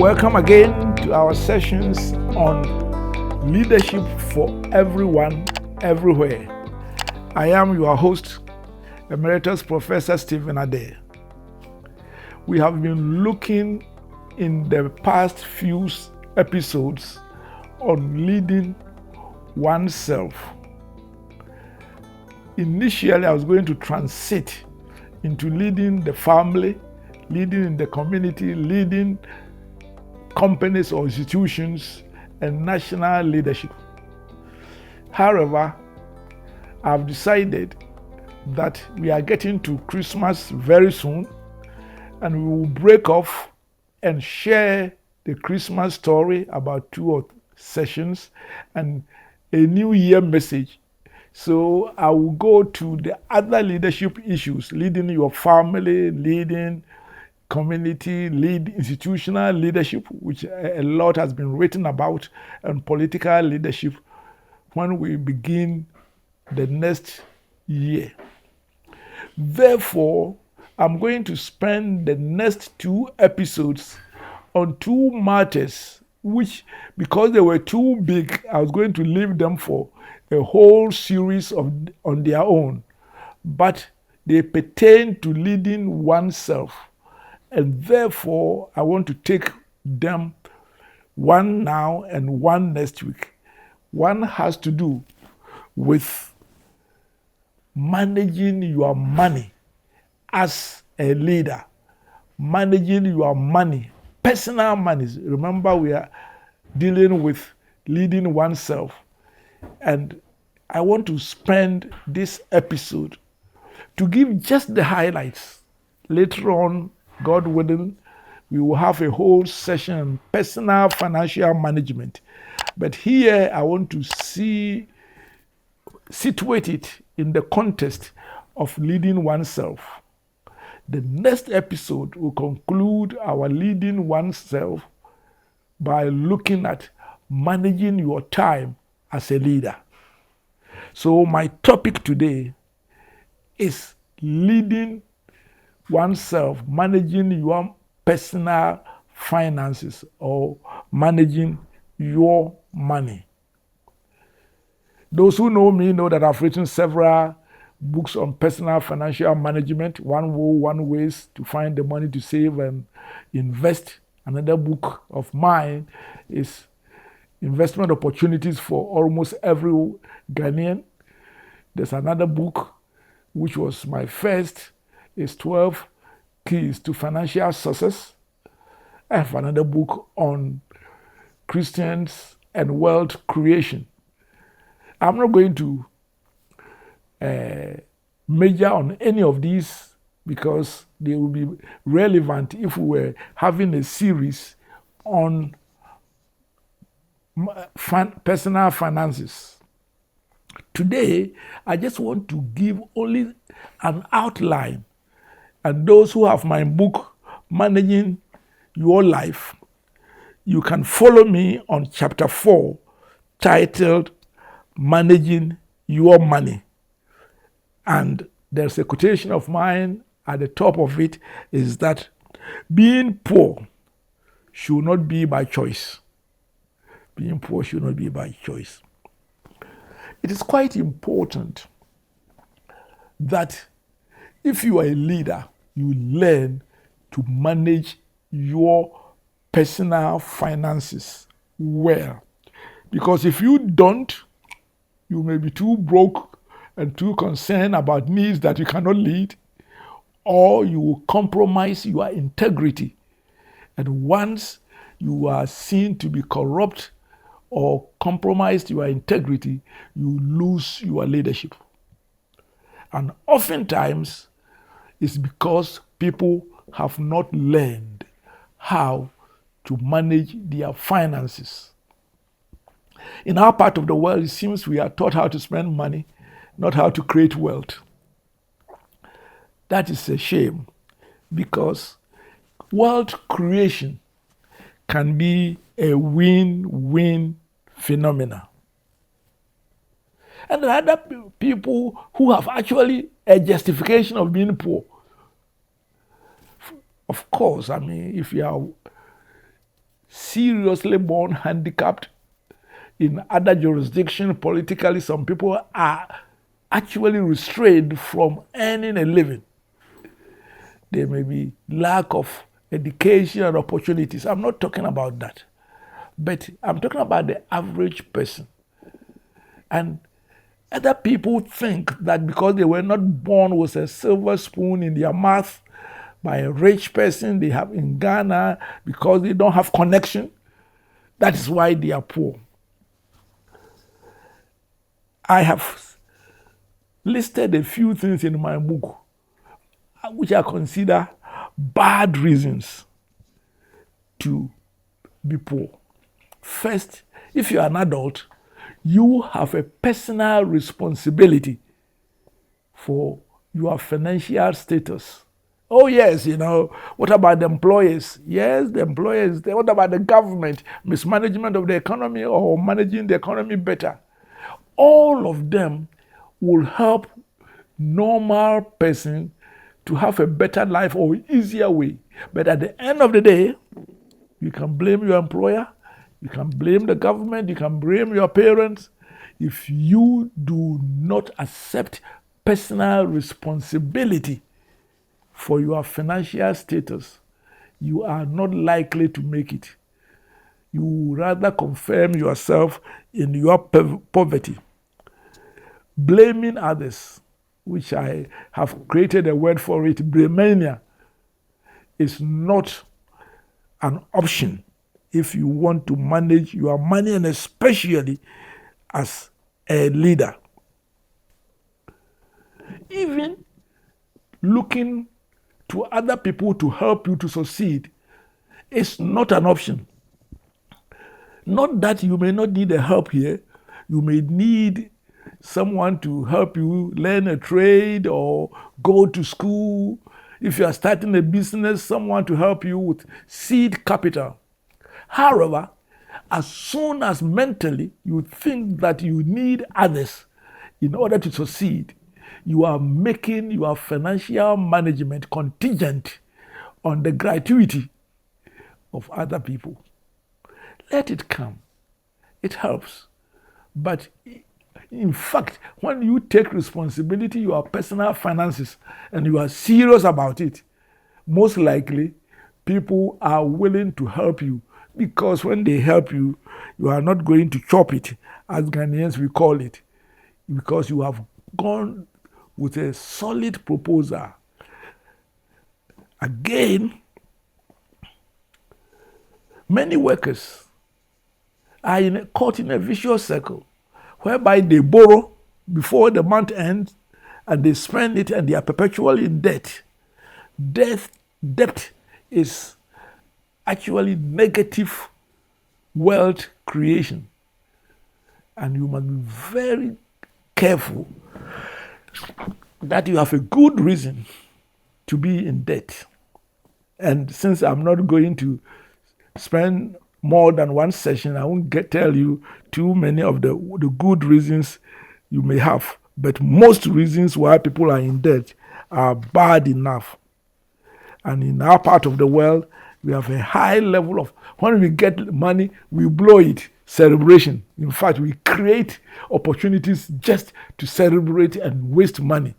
Welcome again to our sessions on leadership for everyone, everywhere. I am your host, Emeritus Professor Stephen Adei. We have been looking in the past few episodes on leading oneself. Initially, I was going to transit into leading the family, leading in the community, leading companies or institutions, and national leadership. However, I've decided that we are getting to Christmas very soon, and we will break off and share the Christmas story about 2 sessions and a New Year message. So I will go to the other leadership issues, leading your family, leading community, institutional leadership, which a lot has been written about, and political leadership when we begin the next year. Therefore, I'm going to spend the next 2 episodes on 2 matters, which, because they were too big, I was going to leave them for a whole series on their own. But they pertain to leading oneself. And therefore, I want to take them one now and one next week. One has to do with managing your money as a leader, managing your money, personal money. Remember, we are dealing with leading oneself. And I want to spend this episode to give just the highlights. Later on, God willing, we will have a whole session on personal financial management. But here I want to situate it in the context of leading oneself. The next episode will conclude our leading oneself by looking at managing your time as a leader. So my topic today is leading oneself, managing your personal finances or managing your money. Those who know me know that I've written several books on personal financial management. One ways to find the money to save and invest. Another book of mine is Investment Opportunities for Almost Every Ghanaian. There's another book, which was my first, is 12 Keys to Financial Success. I have another book on Christians and wealth creation. I'm not going to major on any of these because they will be relevant if we were having a series on personal finances. Today, I just want to give only an outline. And those who have my book, Managing Your Life, you can follow me on chapter 4, titled Managing Your Money. And there's a quotation of mine at the top of it is that being poor should not be by choice. Being poor should not be by choice. It is quite important that if you are a leader, you learn to manage your personal finances well. Because if you don't, you may be too broke and too concerned about needs that you cannot lead, or you will compromise your integrity. And once you are seen to be corrupt or compromised your integrity, you lose your leadership. And oftentimes, it's because people have not learned how to manage their finances. In our part of the world, it seems we are taught how to spend money, not how to create wealth. That is a shame, because wealth creation can be a win-win phenomena. And there are other people who have actually a justification of being poor. Of course, if you are seriously born handicapped. In other jurisdictions, politically, some people are actually restrained from earning a living. There may be lack of education and opportunities. I'm not talking about that. But I'm talking about the average person. And other people think that because they were not born with a silver spoon in their mouth by a rich person they have in Ghana, because they don't have connection, that is why they are poor. I have listed a few things in my book which I consider bad reasons to be poor. First, if you are an adult, you have a personal responsibility for your financial status. Oh yes, what about the employers? Yes, the employers. What about the government? Mismanagement of the economy or managing the economy better? All of them will help normal person to have a better life or easier way. But at the end of the day, you can blame your employer, you can blame the government, you can blame your parents. If you do not accept personal responsibility for your financial status, you are not likely to make it. You rather confirm yourself in your poverty. Blaming others, which I have created a word for it, blamania, is not an option if you want to manage your money, and especially as a leader. Even looking to other people to help you to succeed is not an option. Not that you may not need a help here, you may need someone to help you learn a trade or go to school. If you are starting a business, someone to help you with seed capital. However, as soon as mentally you think that you need others in order to succeed, you are making your financial management contingent on the gratuity of other people. Let it come. It helps. But in fact, when you take responsibility, your personal finances, and you are serious about it, most likely people are willing to help you, because when they help you, you are not going to chop it, as Ghanaians we call it, because you have gone with a solid proposal. Again, many workers are caught in a vicious circle whereby they borrow before the month ends and they spend it and they are perpetually in debt. Debt is actually negative wealth creation. And you must be very careful that you have a good reason to be in debt. And since I'm not going to spend more than one session, I won't tell you too many of the good reasons you may have. But most reasons why people are in debt are bad enough. And in our part of the world, we have a high level of, when we get money, we blow it. Celebration. In fact, we create opportunities just to celebrate and waste money.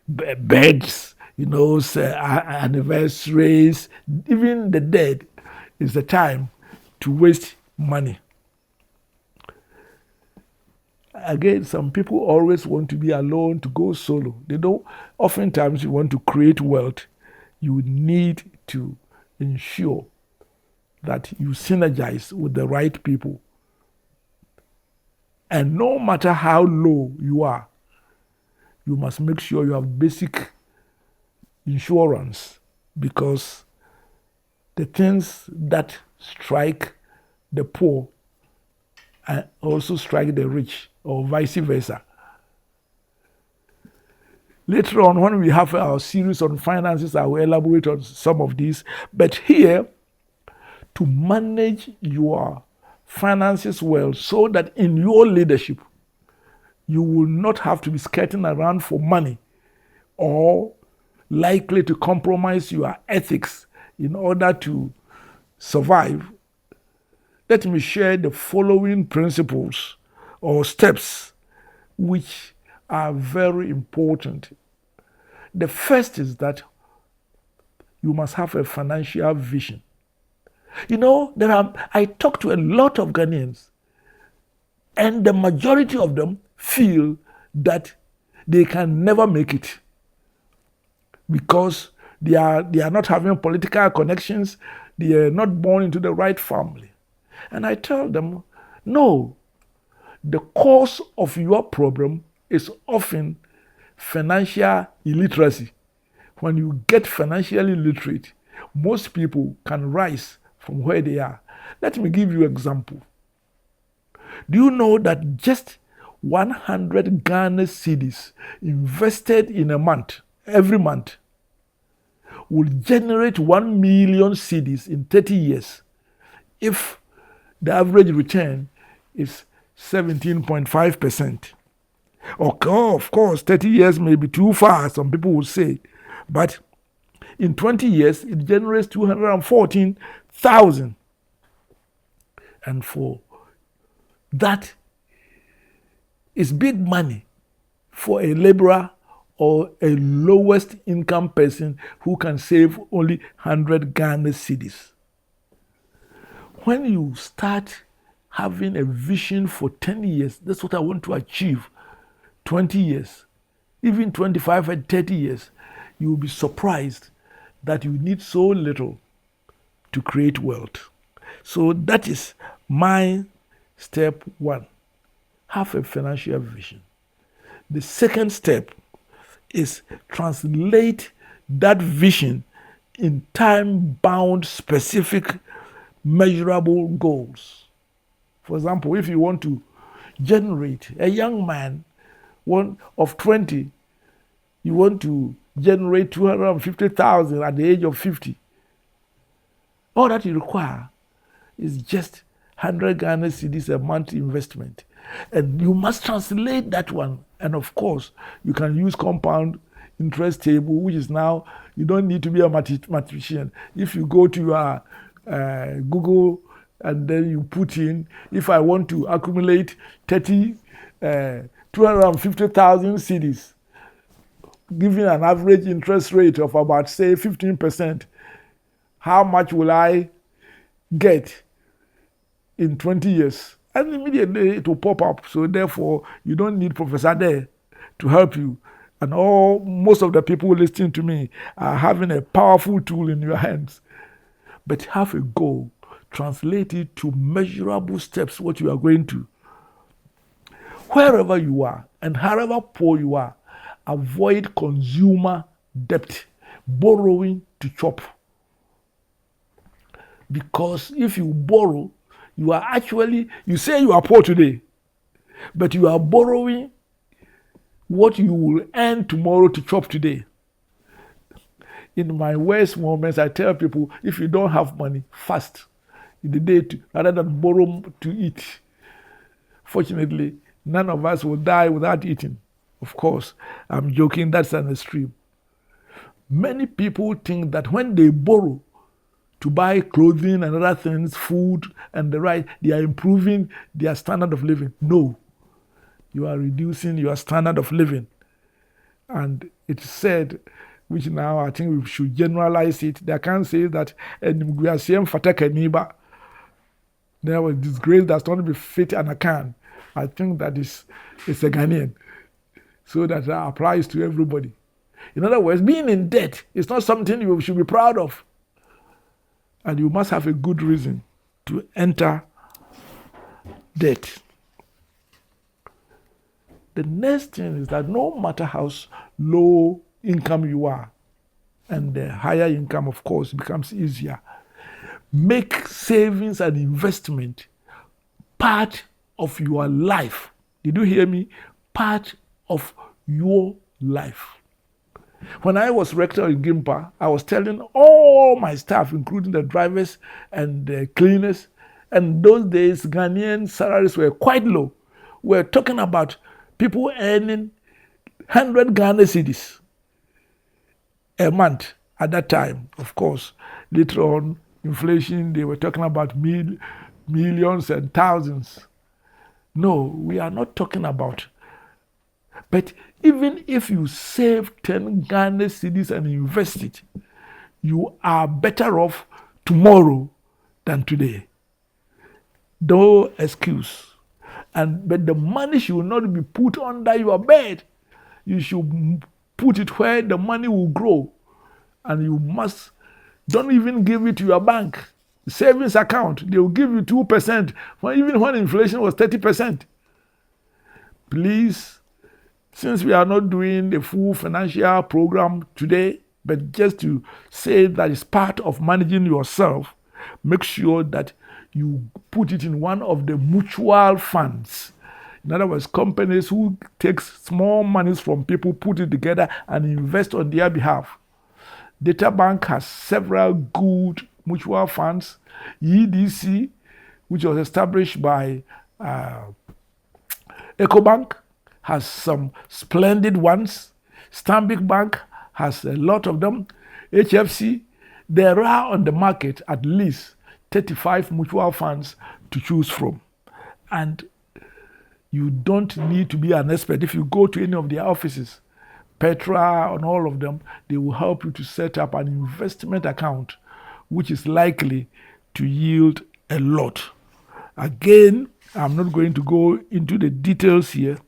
Beds, anniversaries, even the dead is the time to waste money. Again, some people always want to be alone, to go solo. They don't, oftentimes you want to create wealth, you need to ensure that you synergize with the right people. And no matter how low you are, you must make sure you have basic insurance, because the things that strike the poor also strike the rich, or vice versa. Later on, when we have our series on finances, I will elaborate on some of these. But here, to manage your finances well so that in your leadership, you will not have to be skirting around for money or likely to compromise your ethics in order to survive, let me share the following principles or steps which are very important. The first is that you must have a financial vision. You know, I talk to a lot of Ghanaians, and the majority of them feel that they can never make it because they are not having political connections, they are not born into the right family. And I tell them, no, the cause of your problem is often financial illiteracy. When you get financially literate, most people can rise from where they are. Let me give you an example. Do you know that just 100 Ghana cedis invested in a month, every month, will generate 1 million cedis in 30 years if the average return is 17.5%. Of course, 30 years may be too far, some people will say, but in 20 years, it generates 214,000. And for that is big money for a laborer or a lowest income person who can save only 100 Ghana cedis. When you start having a vision for 10 years, that's what I want to achieve, 20 years, even 25 and 30 years, you will be surprised that you need so little to create wealth. So that is my step one. Have a financial vision. The second step is translate that vision in time-bound, specific, measurable goals. For example, if you want to generate a young man, one of 20, you want to generate 250,000 at the age of 50. All that you require is just 100 Ghana cedis a month investment. And you must translate that one. And of course, you can use compound interest table, which is now, you don't need to be a mathematician. If you go to your Google and then you put in, if I want to accumulate 250,000 cedis, giving an average interest rate of about, say, 15%, how much will I get in 20 years? And immediately it will pop up. So therefore, you don't need Professor Adei to help you. And most of the people listening to me are having a powerful tool in your hands. But have a goal. Translate it to measurable steps, what you are going to. Wherever you are and however poor you are, avoid consumer debt, borrowing to chop. Because if you borrow, you are actually, you say you are poor today, but you are borrowing what you will earn tomorrow to chop today. In my worst moments, I tell people, if you don't have money, fast in the day rather than borrow to eat. Fortunately, none of us will die without eating. Of course, I'm joking, that's an extreme. Many people think that when they borrow to buy clothing and other things, food and the right, they are improving their standard of living. No, you are reducing your standard of living. And it's said, which now I think we should generalize it. They can say that we are seeing fatakaniba. There was disgrace that's not be fit and a can. I think that it's a Ghanaian. So that applies to everybody. In other words, being in debt is not something you should be proud of. And you must have a good reason to enter debt. The next thing is that no matter how low income you are, and the higher income, of course, becomes easier, make savings and investment part of your life. Did you hear me? Part of your life. When I was rector in Gimpa, I was telling all my staff, including the drivers and the cleaners, and those days Ghanaian salaries were quite low. We're talking about people earning 100 Ghana cedis a month at that time. Of course, later on, inflation, they were talking about millions and thousands. No, we are not talking about. But even if you save 10 Ghana cedis and invest it, you are better off tomorrow than today. No excuse. But the money should not be put under your bed. You should put it where the money will grow. And you must, don't even give it to your bank. Savings account, they will give you 2%, even when inflation was 30%. Please, since we are not doing the full financial program today, but just to say that it's part of managing yourself, make sure that you put it in one of the mutual funds. In other words, companies who take small monies from people, put it together and invest on their behalf. Data Bank has several good mutual funds. EDC, which was established by EcoBank, has some splendid ones. Stanbic Bank has a lot of them. HFC, there are on the market at least 35 mutual funds to choose from. And you don't need to be an expert. If you go to any of their offices, Petra and all of them, they will help you to set up an investment account which is likely to yield a lot. Again, I'm not going to go into the details here,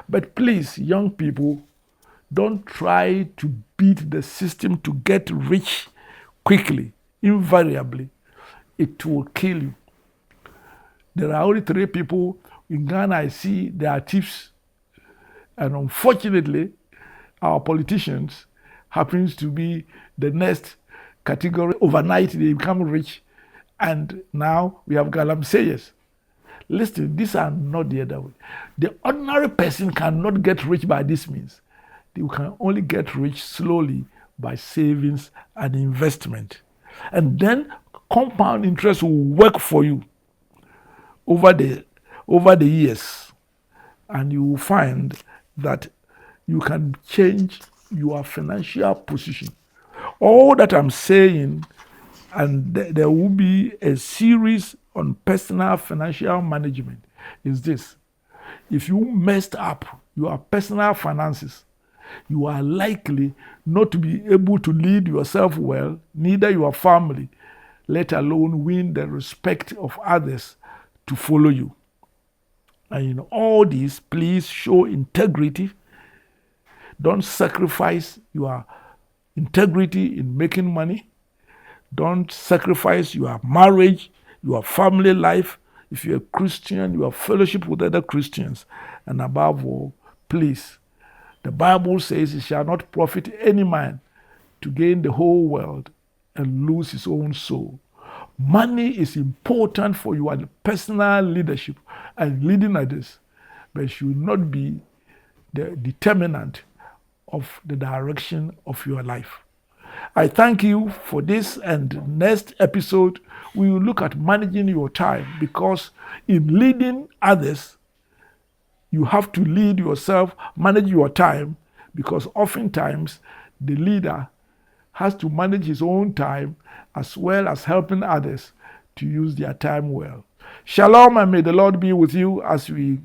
but please, young people, don't try to beat the system to get rich quickly. Invariably, it will kill you. There are only 3 people in Ghana I see, they are thieves. And unfortunately, our politicians happens to be the next category. Overnight, they become rich. And now we have galamseyers. Listen, these are not the other way. The ordinary person cannot get rich by this means. They can only get rich slowly by savings and investment. And then compound interest will work for you over the years. And you will find that you can change your financial position. All that I'm saying, and there will be a series on personal financial management, is this. If you messed up your personal finances, you are likely not to be able to lead yourself well, neither your family, let alone win the respect of others to follow you. And in all this, please show integrity. Don't sacrifice your integrity in making money. Don't sacrifice your marriage, your family life. If you're a Christian, your fellowship with other Christians. And above all, please, the Bible says it shall not profit any man to gain the whole world and lose his own soul. Money is important for your personal leadership and leading others, but it should not be the determinant of the direction of your life. I thank you for this, and next episode we will look at managing your time, because in leading others, you have to lead yourself, manage your time, because oftentimes the leader has to manage his own time as well as helping others to use their time well. Shalom, and may the Lord be with you as we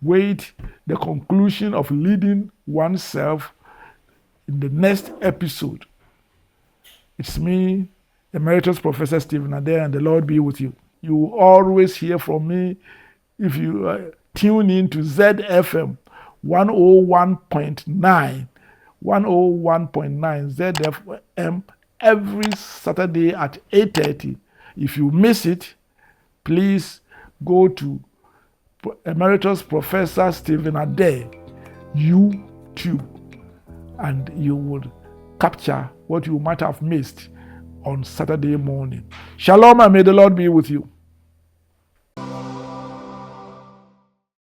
wait the conclusion of leading oneself in the next episode. It's me, Emeritus Professor Stephen Adei, and the Lord be with you. You will always hear from me if you tune in to ZFM 101.9 ZFM every Saturday at 8:30. If you miss it, please go to Emeritus Professor Stephen Adei YouTube, and you would capture what you might have missed on Saturday morning. Shalom, and may the Lord be with you.